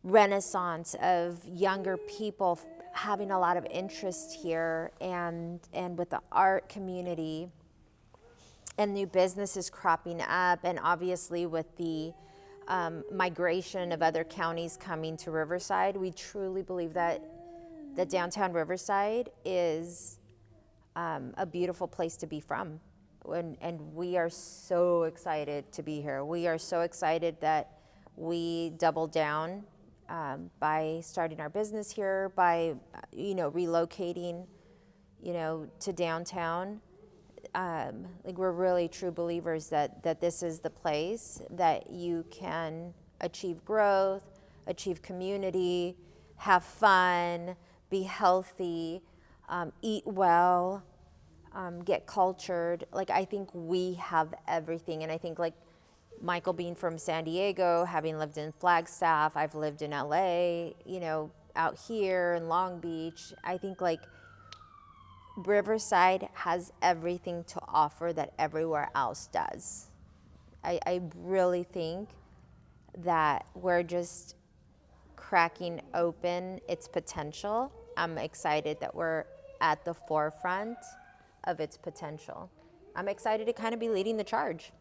renaissance of younger people having a lot of interest here, and with the art community and new businesses cropping up, and obviously with the migration of other counties coming to Riverside. We truly believe that Downtown Riverside is a beautiful place to be from. And we are so excited to be here. We are so excited that we doubled down by starting our business here, by relocating, to downtown. Like, we're really true believers that this is the place that you can achieve growth, achieve community, have fun, be healthy, eat well, get cultured. Like, I think we have everything. And I think, like, Michael being from San Diego, having lived in Flagstaff, I've lived in LA, out here in Long Beach, I think, like, Riverside has everything to offer that everywhere else does. I really think that we're just cracking open its potential. I'm excited that we're at the forefront of its potential. I'm excited to kind of be leading the charge.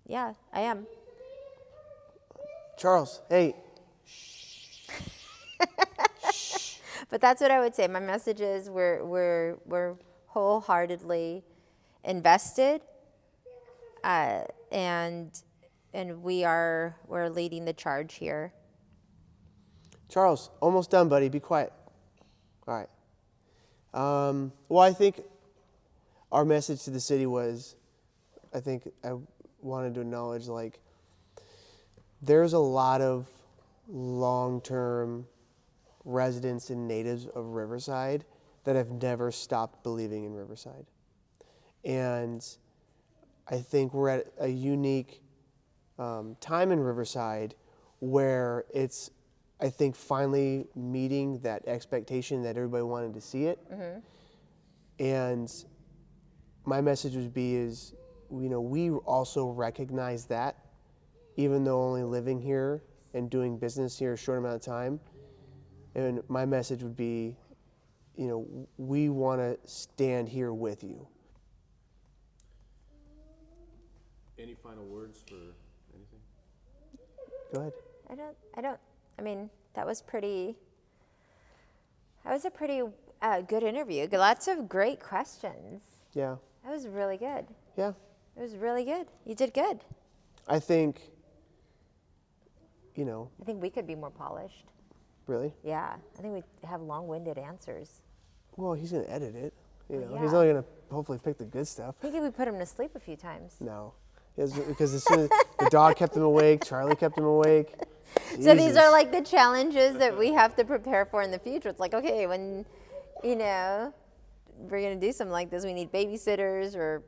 Yeah, I am. Charles, hey. But that's what I would say. My message is we're wholeheartedly invested, and we're leading the charge here. Charles, almost done, buddy. Be quiet. All right. Well, I think our message to the city was, I think I wanted to acknowledge, like, there's a lot of long-term residents and natives of Riverside that have never stopped believing in Riverside. And I think we're at a unique time in Riverside where it's, I think, finally meeting that expectation that everybody wanted to see it. Mm-hmm. And my message would be is, we also recognize that, even though only living here and doing business here a short amount of time. And my message would be, we want to stand here with you. Any final words for anything? Go ahead. I mean, that was a pretty good interview. Lots of great questions. Yeah. That was really good. Yeah. It was really good. You did good. I think, I think we could be more polished. Really? Yeah. I think we have long-winded answers. Well, he's going to edit it. Yeah. He's only going to hopefully pick the good stuff. I think we put him to sleep a few times. No. Because as soon as the dog kept him awake, Charlie kept him awake. So these are like the challenges that we have to prepare for in the future. It's like, okay, when, we're going to do something like this, we need babysitters or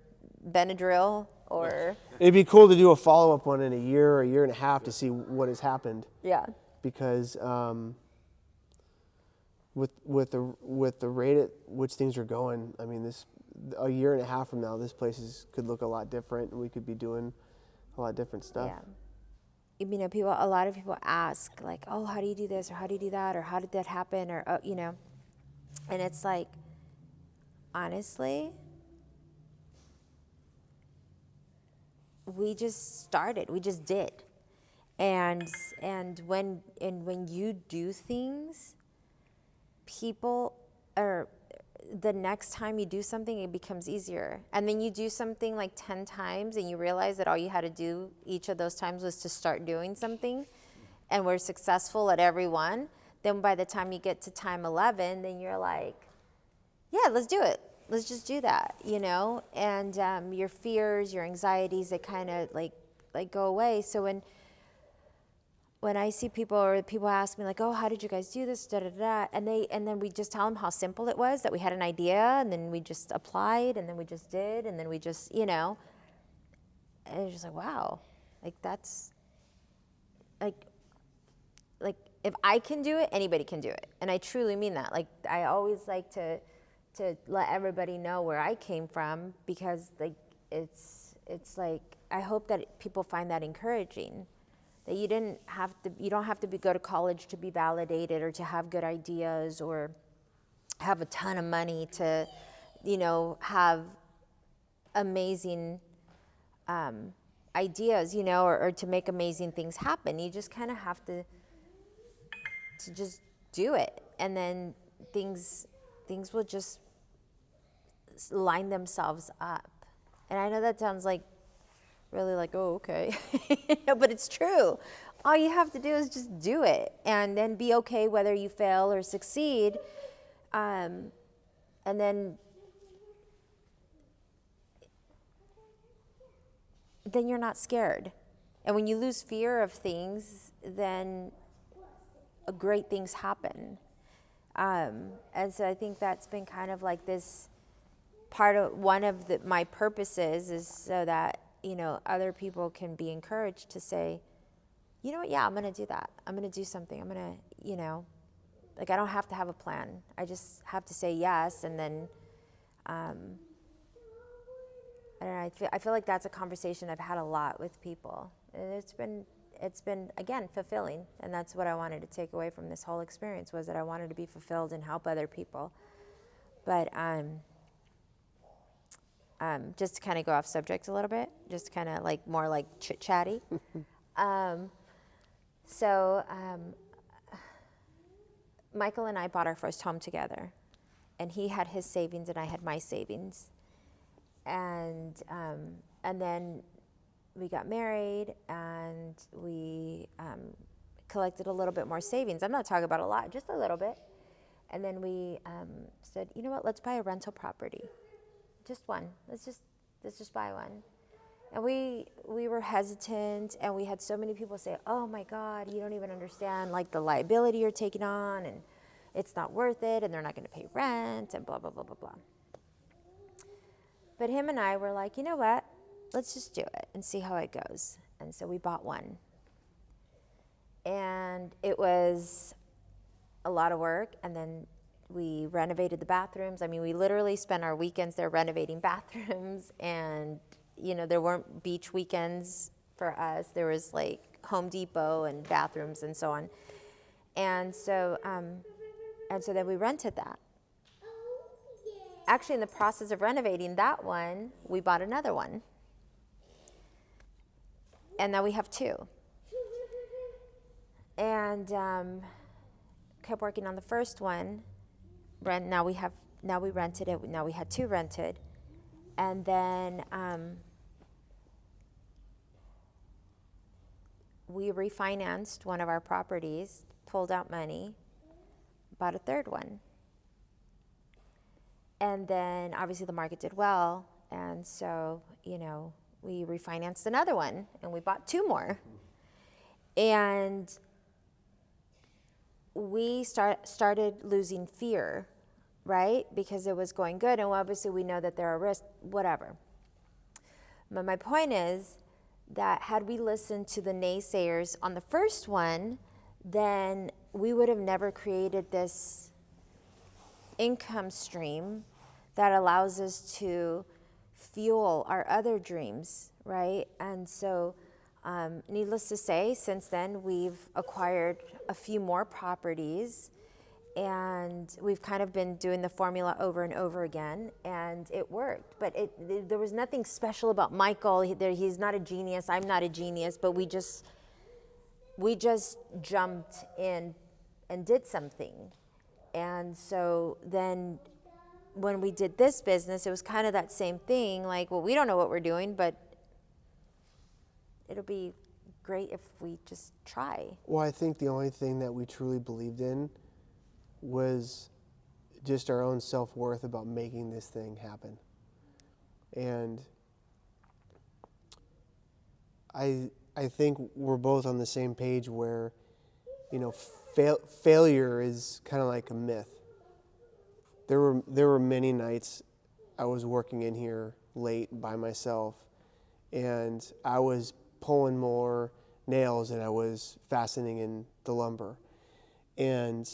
Benadryl or It'd be cool to do a follow-up one in a year or a year and a half to see what has happened, yeah. because with the rate at which things are going, I mean, a year and a half from now, this place could look a lot different, and we could be doing a lot of different stuff. Yeah. You know, a lot of people ask, like, oh, how do you do this, or how do you do that, or how did that happen, or, you know, and it's like, honestly, we just started, we just did. And when you do things, people are, the next time you do something, it becomes easier. And then you do something like 10 times and you realize that all you had to do each of those times was to start doing something, and we're successful at every one. Then by the time you get to time 11, then you're like, yeah, let's do it. Let's just do that, you know? And your fears, your anxieties, they kind of like go away. So when I see people, or people ask me like, oh, how did you guys do this, da da da, and then we just tell them how simple it was, that we had an idea, and then we just applied, and then we just did, and then we just, you know, and it's just like, wow, like that's, like if I can do it, anybody can do it. And I truly mean that. Like, I always like to let everybody know where I came from, because like it's like, I hope that people find that encouraging. That you don't have to go to college to be validated, or to have good ideas, or have a ton of money to, you know, have amazing ideas, you know, or to make amazing things happen. You just kind of have to just do it, and then things will just line themselves up. And I know that sounds like really like, oh, okay. But it's true. All you have to do is just do it, and then be okay whether you fail or succeed. And then you're not scared. And when you lose fear of things, then great things happen. And so I think that's been kind of like this part of one of my purposes, is so that, you know, other people can be encouraged to say, you know what, yeah, I'm going to do that. I'm going to do something. I'm going to, you know, like, I don't have to have a plan. I just have to say yes. And then, I don't know, I feel like that's a conversation I've had a lot with people. And it's been, again, fulfilling. And that's what I wanted to take away from this whole experience, was that I wanted to be fulfilled and help other people. But, just to kind of go off subject a little bit, just kind of like more like chit-chatty. So Michael and I bought our first home together, and he had his savings and I had my savings. And then we got married, and we collected a little bit more savings. I'm not talking about a lot, just a little bit. And then we said, you know what, let's buy a rental property. Just one. Let's just buy one. And we were hesitant, and we had so many people say, oh my God, you don't even understand like the liability you're taking on, and it's not worth it, and they're not going to pay rent, and blah, blah, blah, blah, blah. But him and I were like, you know what? Let's just do it and see how it goes. And so we bought one. And it was a lot of work, and then we renovated the bathrooms. I mean, we literally spent our weekends there renovating bathrooms, and, you know, there weren't beach weekends for us. There was like Home Depot and bathrooms and so on. And so then we rented that. Actually, in the process of renovating that one, we bought another one. And now we have two. And kept working on the first one. Now we rented it. Now we had two rented. And then we refinanced one of our properties, pulled out money, bought a third one. And then obviously the market did well, and so, you know, we refinanced another one, and we bought two more. And we started losing fear, right? Because it was going good, and obviously we know that there are risks, whatever. But my point is that had we listened to the naysayers on the first one, then we would have never created this income stream that allows us to fuel our other dreams, right? And so, needless to say, since then we've acquired a few more properties, and we've kind of been doing the formula over and over again, and it worked. But there was nothing special about Michael. He's not a genius. I'm not a genius. But we just jumped in and did something. And so then when we did this business, it was kind of that same thing. Like, well, we don't know what we're doing, but it'll be great if we just try. Well, I think the only thing that we truly believed in was just our own self-worth about making this thing happen. And I think we're both on the same page where, failure is kind of like a myth. There were many nights I was working in here late by myself, and I was pulling more nails than I was fastening in the lumber. And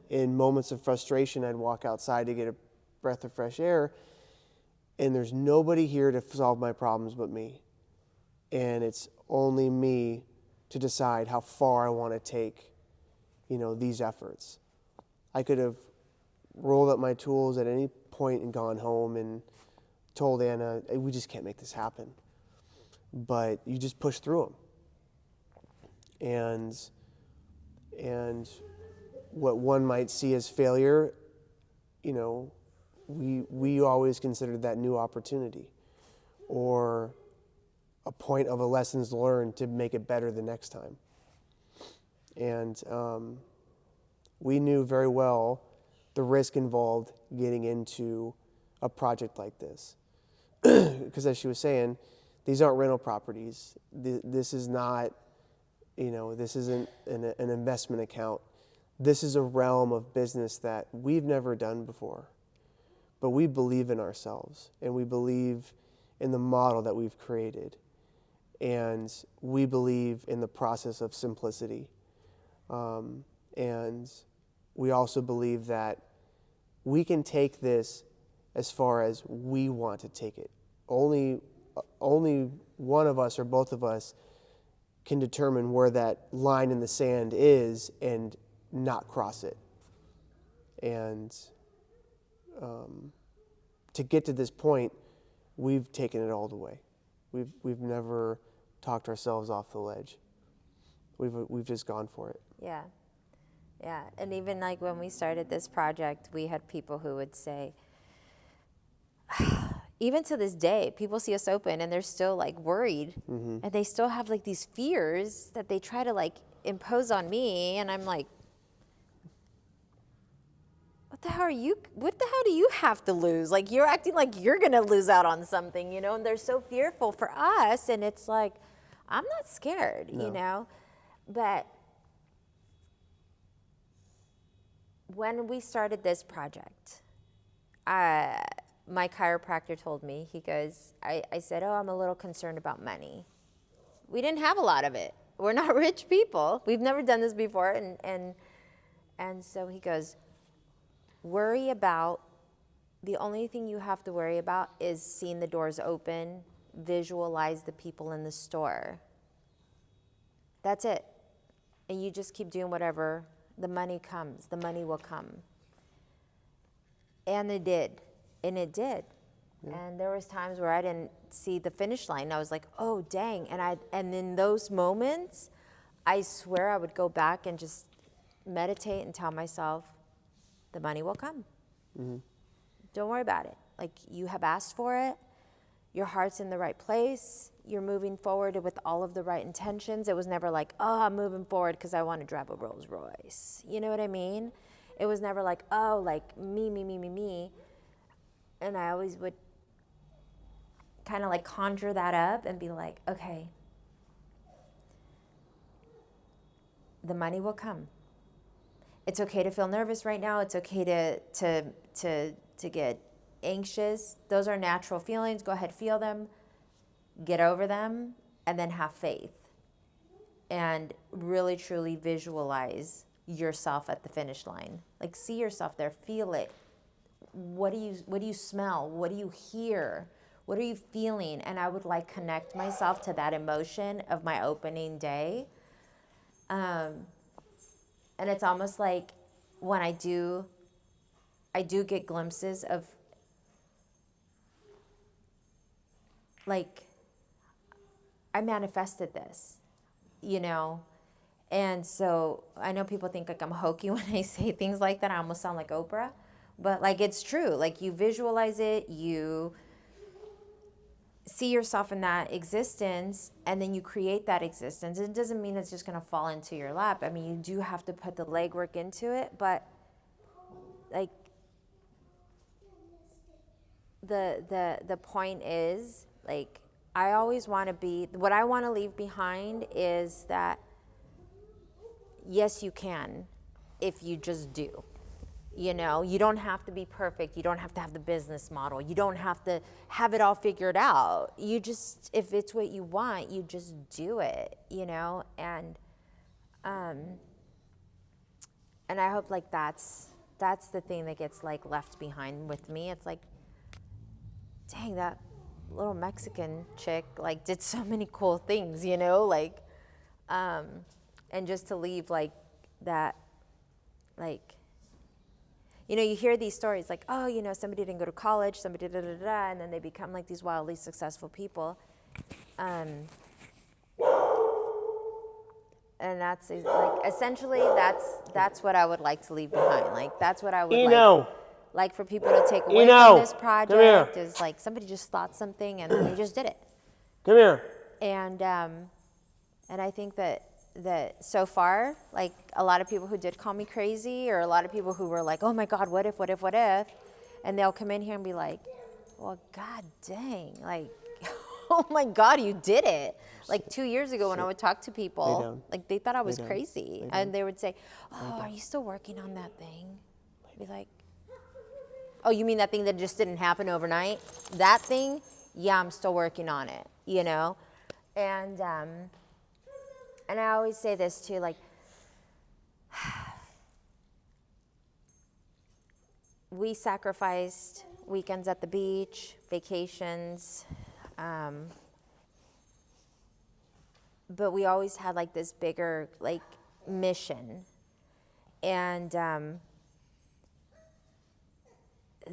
in moments of frustration, I'd walk outside to get a breath of fresh air, and there's nobody here to solve my problems but me. And it's only me to decide how far I want to take, these efforts. I could have rolled up my tools at any point and gone home and told Anna, hey, we just can't make this happen. But you just push through them. And what one might see as failure, we always considered that new opportunity or a point of a lessons learned to make it better the next time. And we knew very well the risk involved getting into a project like this. Because as she was saying, these aren't rental properties. This is not, this isn't an investment account. This is a realm of business that we've never done before. But we believe in ourselves, and we believe in the model that we've created. And we believe in the process of simplicity. And we also believe that we can take this as far as we want to take it. Only one of us or both of us can determine where that line in the sand is and not cross it. And to get to this point, we've taken it all the way. We've never talked ourselves off the ledge. We've just gone for it. Yeah. Yeah. And even like when we started this project, we had people who would say, even to this day, people see us open and they're still like worried. Mm-hmm. And they still have like these fears that they try to like impose on me. And I'm like, what the hell do you have to lose? Like, you're acting like you're going to lose out on something, and they're so fearful for us. And it's like, I'm not scared, No. But when we started this project, my chiropractor told me, he goes, I said, I'm a little concerned about money. We didn't have a lot of it. We're not rich people. We've never done this before. And so he goes, the only thing you have to worry about is seeing the doors open, visualize the people in the store. That's it. And you just keep doing whatever. The money comes. The money will come. And it did. And it did. Yeah. And there was times where I didn't see the finish line. I was like, oh, dang. And in those moments, I swear I would go back and just meditate and tell myself, the money will come. Mm-hmm. Don't worry about it. Like, you have asked for it. Your heart's in the right place. You're moving forward with all of the right intentions. It was never like, I'm moving forward because I want to drive a Rolls Royce. You know what I mean? It was never like, like me. And I always would kind of like conjure that up and be like, okay, the money will come. It's okay to feel nervous right now. It's okay to get anxious. Those are natural feelings. Go ahead, feel them. get over them, and then have faith and really truly visualize yourself at the finish line. Like, see yourself there, feel it. What do you smell? What do you hear? What are you feeling? And I would like connect myself to that emotion of my opening day. And it's almost like when I do get glimpses of, like, I manifested this, you know? And so I know people think like I'm hokey when I say things like that. I almost sound like Oprah, but like, it's true. Like, you visualize it, you see yourself in that existence, and then you create that existence. It doesn't mean it's just going to fall into your lap. I mean, you do have to put the legwork into it, but like, the point is, like, I always want to be, what I want to leave behind is that, yes, you can, if you just do. You know, you don't have to be perfect. You don't have to have the business model. You don't have to have it all figured out. You just, if it's what you want, you just do it, you know? And I hope, like, that's the thing that gets, like, left behind with me. It's like, dang, that little Mexican chick, like, did so many cool things, you know? Like, and just to leave, like, that, like, you know, you hear these stories like, oh, you know, somebody didn't go to college, somebody da-da-da-da, and then they become like these wildly successful people. And that's like, essentially, that's what I would like to leave behind. Like, that's what I would like for people to take away from this project, is like, somebody just thought something and they just did it. Come here. And I think that so far, like, a lot of people who did call me crazy, or a lot of people who were like, oh my God, what if, and they'll come in here and be like, well, God dang, like, oh my God, you did it. Like, 2 years ago when I would talk to people, like, they thought I was crazy. And they would say, oh, are you still working on that thing? I'd be like, oh, you mean that thing that just didn't happen overnight? That thing? Yeah, I'm still working on it, you know? And I always say this too, like, we sacrificed weekends at the beach, vacations, but we always had, like, this bigger, like, mission. And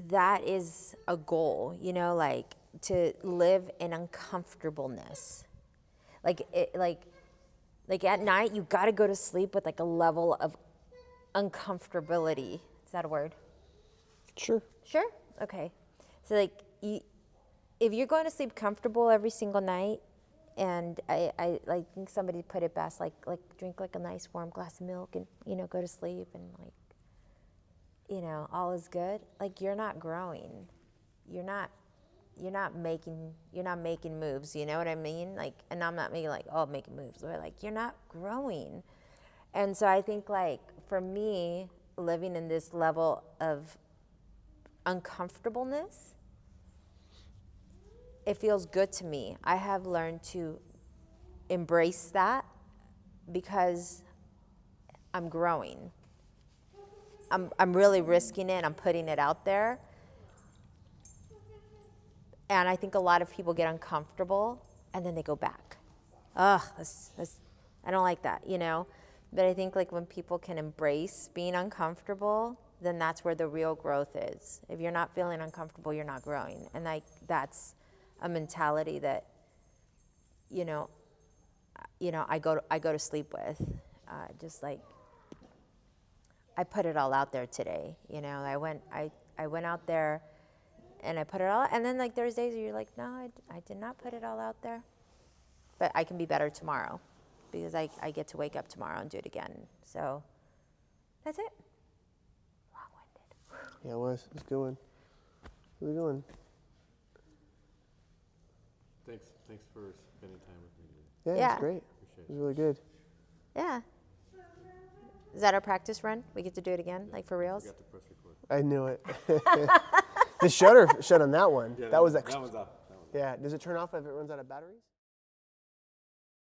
that is a goal, you know, like, to live in uncomfortableness. Like, at night, you got to go to sleep with, like, a level of uncomfortability. Is that a word? Sure. Sure? Okay. So, like, if you're going to sleep comfortable every single night, and I like, think somebody put it best, like drink, like, a nice warm glass of milk and, you know, go to sleep, and, like, you know, all is good. Like, you're not growing. You're not making moves, you know what I mean? Like, and I'm not making, like, oh, making moves, but, like, you're not growing. And so I think, like, for me, living in this level of uncomfortableness, it feels good to me. I have learned to embrace that because I'm growing. I'm really risking it. I'm putting it out there. And I think a lot of people get uncomfortable and then they go back. Ugh, I don't like that, you know? But I think, like, when people can embrace being uncomfortable, then that's where the real growth is. If you're not feeling uncomfortable, you're not growing. And, like, that's a mentality that, you know, I go to sleep with. Just like, I put it all out there today. You know, I went out there and I put it all, and then, like, there's days where you're like, no, I did not put it all out there, but I can be better tomorrow because I get to wake up tomorrow and do it again. So that's it. Long-winded. Yeah, it was. It was a good one. It was a good one. Thanks for spending time with me today. Yeah, Yeah. it was great. It was really good. Yeah. Is that our practice run? We get to do it again, like, for reals? We got to press record. I knew it. The shutter shut on that one. Yeah, that was like. that one's off. Yeah. Does it turn off if it runs out of batteries?